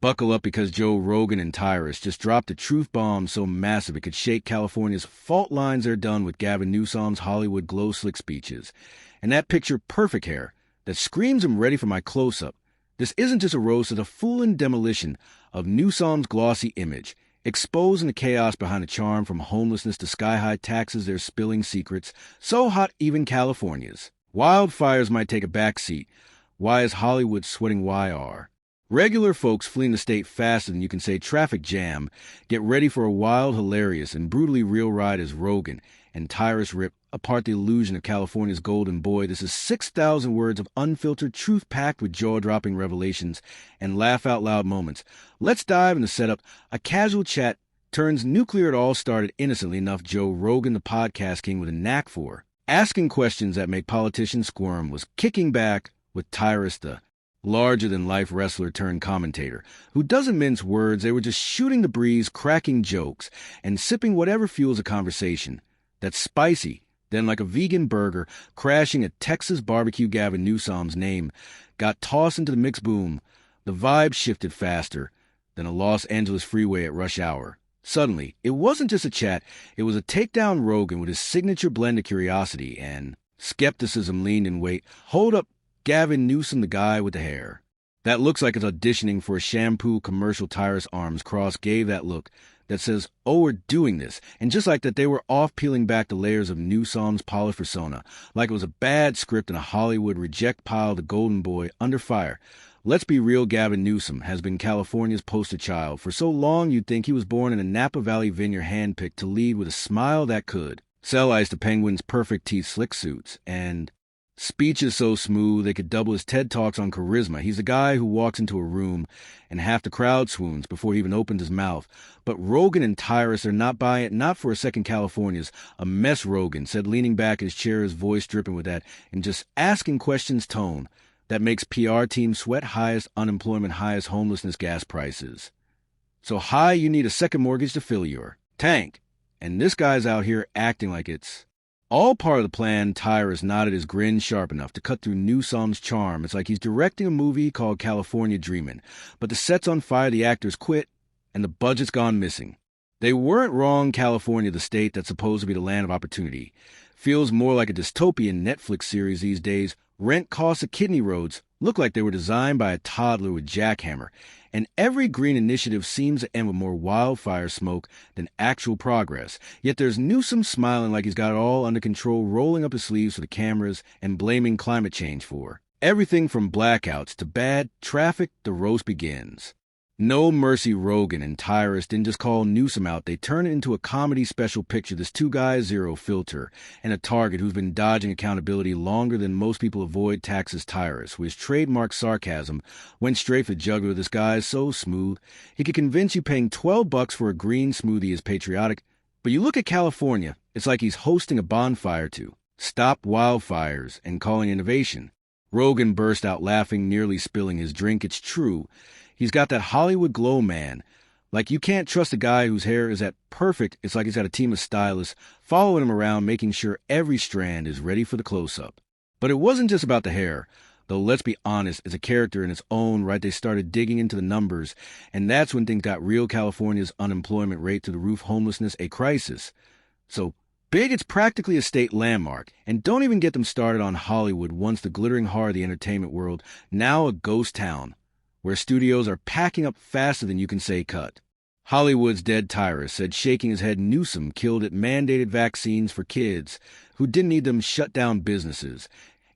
Buckle up because Rogan and Tyrus just dropped a truth bomb so massive it could shake California's fault lines they're done with Gavin Newsom's Hollywood glow-slick speeches. And that picture-perfect hair that screams I'm ready for my close-up. This isn't just a roast, it's a full-in demolition of Newsom's glossy image, exposing the chaos behind the charm from homelessness to sky-high taxes they're spilling secrets, so hot even California's. Wildfires might take a backseat. Why is Hollywood sweating YR? Regular folks fleeing the state faster than you can say traffic jam get ready for a wild, hilarious, and brutally real ride as Rogan and Tyrus rip apart the illusion of California's golden boy. This is 6,000 words of unfiltered truth packed with jaw-dropping revelations and laugh-out-loud moments. Let's dive into setup. A casual chat turns nuclear. It all started innocently enough. Joe Rogan, the podcast king with a knack for asking questions that make politicians squirm, was kicking back with Tyrus, the larger-than-life wrestler turned commentator, who doesn't mince words. They were just shooting the breeze, cracking jokes, and sipping whatever fuels a conversation. That's spicy. Then, like a vegan burger, crashing at Texas barbecue, Gavin Newsom's name got tossed into the mix. Boom. The vibe shifted faster than a Los Angeles freeway at rush hour. Suddenly, it wasn't just a chat. It was a takedown. Rogan, with his signature blend of curiosity and skepticism, leaned in. Wait, hold up. Gavin Newsom, the guy with the hair that looks like it's auditioning for a shampoo commercial. Tyrus' arms crossed, gave that look that says, oh, we're doing this. And just like that, they were off, peeling back the layers of Newsom's polished persona, like it was a bad script in a Hollywood reject pile. The golden boy under fire. Let's be real, Gavin Newsom has been California's poster child for so long you'd think he was born in a Napa Valley vineyard, handpicked to lead with a smile that could sell ice to penguins, perfect teeth, slick suits, and speeches so smooth they could double his TED Talks on charisma. He's the guy who walks into a room and half the crowd swoons before he even opens his mouth. But Rogan and Tyrus are not buying it, not for a second. California's a mess, Rogan said, leaning back in his chair, his voice dripping with that and just asking questions tone that makes PR teams sweat. Highest unemployment, highest homelessness, gas prices so high you need a second mortgage to fill your tank. And this guy's out here acting like it's all part of the plan. Tyrus nodded, his grin sharp enough to cut through Newsom's charm. It's like he's directing a movie called California Dreamin', but the set's on fire, the actors quit, and the budget's gone missing. They weren't wrong. California, the state that's supposed to be the land of opportunity, feels more like a dystopian Netflix series these days. Rent costs of kidney roads look like they were designed by a toddler with jackhammer, and every green initiative seems to end with more wildfire smoke than actual progress. Yet there's Newsom smiling like he's got it all under control, rolling up his sleeves for the cameras and blaming climate change for everything from blackouts to bad traffic. The roast begins. No mercy. Rogan and Tyrus didn't just call Newsom out. They turn it into a comedy special picture. This two guys, zero filter, and a target who's been dodging accountability longer than most people avoid taxes. Tyrus, with his trademark sarcasm, went straight for the jugular. This guy is so smooth. He could convince you paying $12 for a green smoothie is patriotic. But you look at California, it's like he's hosting a bonfire to stop wildfires and calling innovation. Rogan burst out laughing, nearly spilling his drink. It's true. He's got that Hollywood glow, man. Like, you can't trust a guy whose hair is at perfect. It's like he's got a team of stylists following him around, making sure every strand is ready for the close-up. But it wasn't just about the hair, though. Let's be honest, it's a character in its own right. They started digging into the numbers, and that's when things got real. California's unemployment rate to the roof, homelessness, a crisis. So big, it's practically a state landmark. And don't even get them started on Hollywood, once the glittering heart of the entertainment world, now a ghost town, where studios are packing up faster than you can say cut. Hollywood's dead, Tyrus said, shaking his head. Newsom killed it. Mandated vaccines for kids who didn't need them, shut down businesses.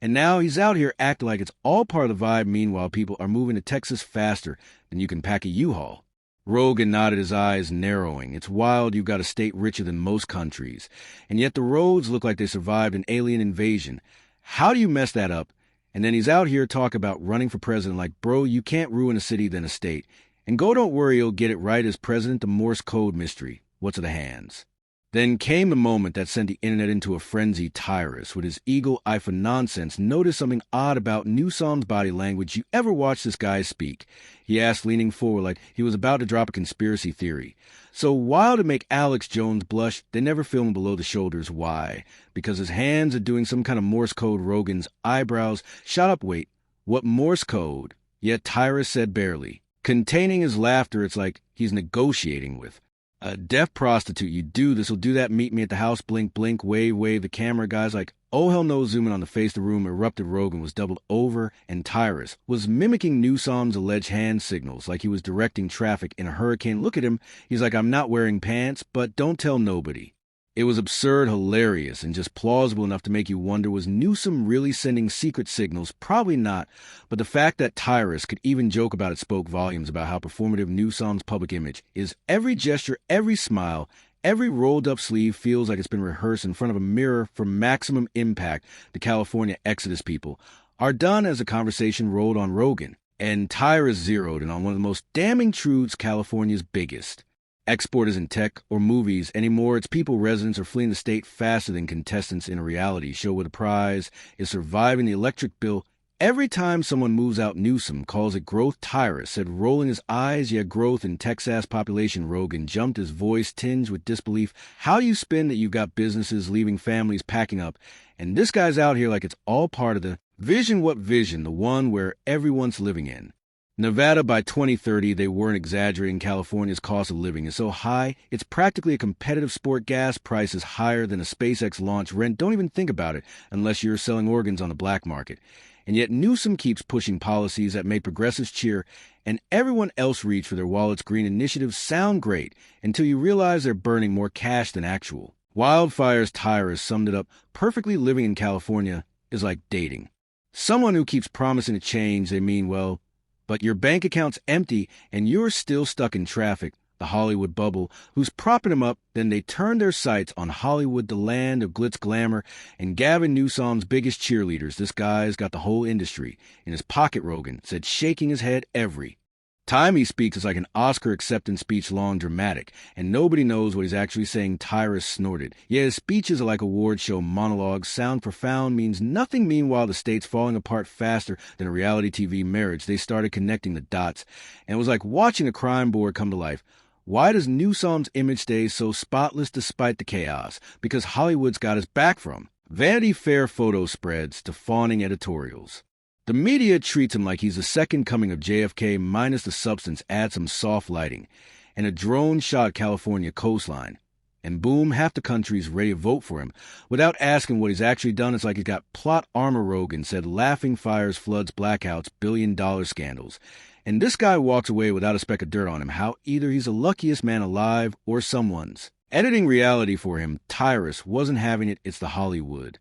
And now he's out here acting like it's all part of the vibe. Meanwhile, people are moving to Texas faster than you can pack a U-Haul. Rogan nodded, his eyes narrowing. It's wild. You've got a state richer than most countries, and yet the roads look like they survived an alien invasion. How do you mess that up? And then he's out here talking about running for president. Like, bro, you can't ruin a city then a state. And go, don't worry, you'll get it right as president. The Morse code mystery. What's in the hands? Then came the moment that sent the internet into a frenzy. Tyrus, with his eagle eye for nonsense, noticed something odd about Newsom's body language. You ever watch this guy speak? He asked, leaning forward like he was about to drop a conspiracy theory. So wild to make Alex Jones blush, they never film below the shoulders. Why? Because his hands are doing some kind of Morse code. Rogan's eyebrows shot up. Wait, what Morse code? Yet Tyrus said barely. Containing his laughter, it's like he's negotiating with a deaf prostitute. You do this, will do that, meet me at the house, blink, blink, wave, wave. The camera guy's like, oh hell no, zooming on the face of the room, erupted. Rogan was doubled over, and Tyrus was mimicking Newsom's alleged hand signals like he was directing traffic in a hurricane. Look at him, he's like, I'm not wearing pants, but don't tell nobody. It was absurd, hilarious, and just plausible enough to make you wonder, was Newsom really sending secret signals? Probably not, but the fact that Tyrus could even joke about it spoke volumes about how performative Newsom's public image is. Every gesture, every smile, every rolled-up sleeve feels like it's been rehearsed in front of a mirror for maximum impact. The California Exodus people are done as the conversation rolled on Rogan, and Tyrus zeroed in on one of the most damning truths California's biggest. Export isn't tech or movies anymore. Its people, residents, are fleeing the state faster than contestants in a reality show where the prize is surviving the electric bill. Every time someone moves out, Newsom calls it growth. Tyrus said, rolling his eyes, yeah, growth in Texas population. Rogan jumped, his voice tinged with disbelief. How you spin that you've got businesses leaving, families packing up, and this guy's out here like it's all part of the vision. What vision? The one where everyone's living in. Nevada, by 2030, they weren't exaggerating. California's cost of living is so high, it's practically a competitive sport. Gas prices higher than a SpaceX launch. Rent, don't even think about it unless you're selling organs on the black market. And yet Newsom keeps pushing policies that make progressives cheer and everyone else reach for their wallets. Green initiatives sound great until you realize they're burning more cash than actual wildfires. Tyrus summed it up perfectly. Living in California is like dating someone who keeps promising to change. They mean well, but your bank account's empty and you're still stuck in traffic. The Hollywood bubble, who's propping them up, then they turn their sights on Hollywood, the land of glitz, glamour, and Gavin Newsom's biggest cheerleaders. This guy's got the whole industry in his pocket, Rogan said, shaking his head. Every time he speaks is like an Oscar acceptance speech, long, dramatic, and nobody knows what he's actually saying. Tyrus snorted. Yeah, his speeches are like award show monologues, sound profound, means nothing. Meanwhile, the state's falling apart faster than a reality TV marriage. They started connecting the dots, and it was like watching a crime board come to life. Why does Newsom's image stay so spotless despite the chaos? Because Hollywood's got his back, from Vanity Fair photo spreads to fawning editorials. The media treats him like he's the second coming of JFK minus the substance. Add some soft lighting and a drone shot California coastline, and boom, half the country's ready to vote for him without asking what he's actually done. It's like he's got plot armor. Rogan said, laughing fires, floods, blackouts, billion-dollar scandals. And this guy walks away without a speck of dirt on him. How either he's the luckiest man alive or someone's editing reality for him. Tyrus wasn't having it. It's the Hollywood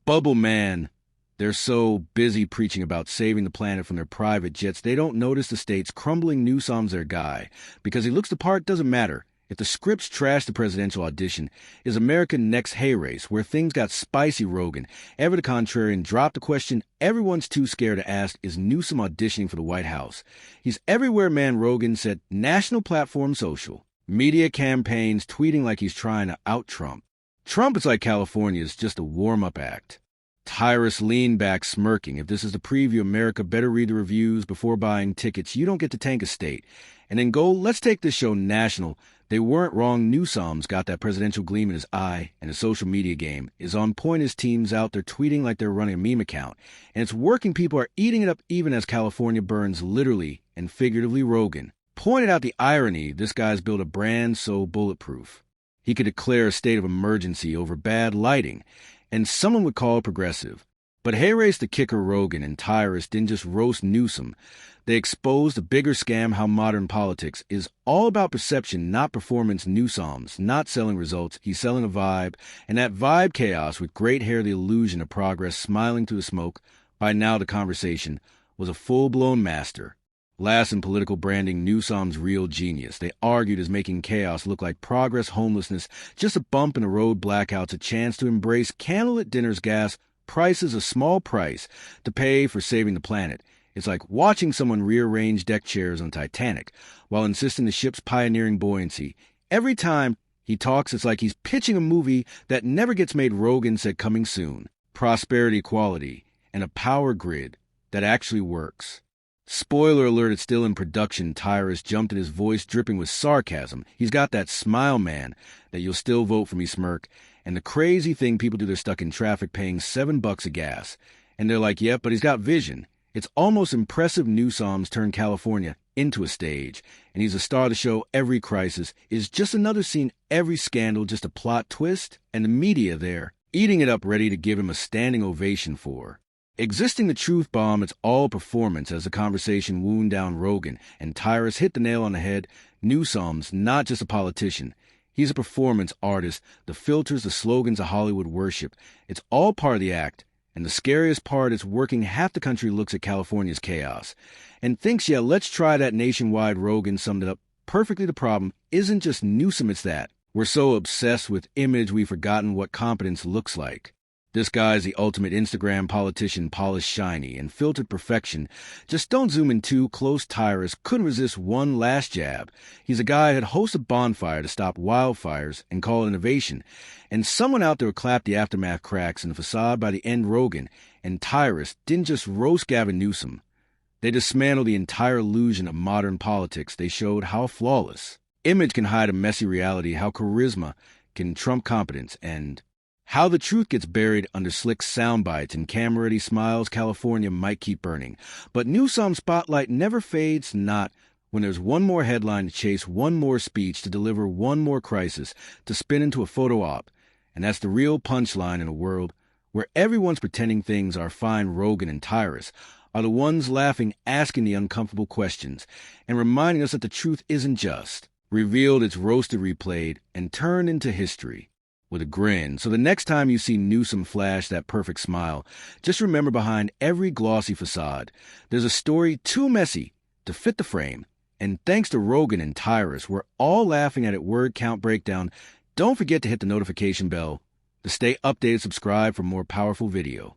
bubble, man. They're so busy preaching about saving the planet from their private jets, they don't notice the state's crumbling. Newsom's their guy. Because he looks the part, doesn't matter. If the scripts trash the presidential audition, is America next hay race, where things got spicy. Rogan, ever the contrary, and dropped the question everyone's too scared to ask, is Newsom auditioning for the White House? He's everywhere, man. Rogan said, national platform, social media campaigns, tweeting like he's trying to out-Trump. Trump is like California's just a warm-up act. Tyrus leaned back, smirking. If this is the preview, America better read the reviews before buying tickets. You don't get to tank a state and then go, let's take this show national. They weren't wrong. Newsom's got that presidential gleam in his eye, and his social media game is on point. His team's out there tweeting like they're running a meme account, and it's working. People are eating it up even as California burns, literally and figuratively. Rogan pointed out the irony. This guy's built a brand so bulletproof he could declare a state of emergency over bad lighting, and someone would call it progressive. But hey, race the kicker. Rogan and Tyrus didn't just roast Newsom. They exposed a bigger scam, how modern politics is all about perception, not performance. Newsom's not selling results, he's selling a vibe, and that vibe chaos with great hair, the illusion of progress, smiling through the smoke. By now the conversation was a full-blown master. Last in political branding, Newsom's real genius. They argued is making chaos look like progress, homelessness, just a bump in the road, blackouts, a chance to embrace candlelit dinners, gas prices, a small price to pay for saving the planet. It's like watching someone rearrange deck chairs on Titanic while insisting the ship's pioneering buoyancy. Every time he talks, it's like he's pitching a movie that never gets made. Rogan said, coming soon, prosperity, equality, and a power grid that actually works. Spoiler alert, it's still in production. Tyrus jumped in, his voice dripping with sarcasm. He's got that smile, man, that you'll still vote for me smirk. And the crazy thing people do, they're stuck in traffic paying $7 a gas. And they're like, yep, but he's got vision. It's almost impressive. Newsom's turned California into a stage, and he's a star of the show every crisis, is just another scene, every scandal, just a plot twist, and the media there, eating it up ready to give him a standing ovation for. Existing the truth bomb, it's all performance as the conversation wound down Rogan, and Tyrus hit the nail on the head. Newsom's not just a politician. He's a performance artist. The filters, the slogans of Hollywood worship. It's all part of the act. And the scariest part is working half the country looks at California's chaos and thinks, yeah, let's try that nationwide. Rogan summed it up perfectly. The problem isn't just Newsom, it's that we're so obsessed with image we've forgotten what competence looks like. This guy's the ultimate Instagram politician, polished, shiny, and filtered perfection. Just don't zoom in too close. Tyrus couldn't resist one last jab. He's a guy who'd host a bonfire to stop wildfires and call it innovation. And someone out there would clap the aftermath cracks in the facade by the end. Rogan and Tyrus didn't just roast Gavin Newsom. They dismantled the entire illusion of modern politics. They showed how flawless image can hide a messy reality, how charisma can trump competence, and how the truth gets buried under slick sound bites and camera-ready smiles. California might keep burning, but Newsom's spotlight never fades, not when there's one more headline to chase, one more speech to deliver, one more crisis to spin into a photo op. And that's the real punchline in a world where everyone's pretending things are fine. Rogan and Tyrus are the ones laughing, asking the uncomfortable questions, and reminding us that the truth isn't just revealed, it's roasted, replayed, and turned into history with a grin. So the next time you see Newsom flash that perfect smile, just remember behind every glossy facade, there's a story too messy to fit the frame. And thanks to Rogan and Tyrus, we're all laughing at it. Word count breakdown. Don't forget to hit the notification bell to stay updated. Subscribe for more powerful video.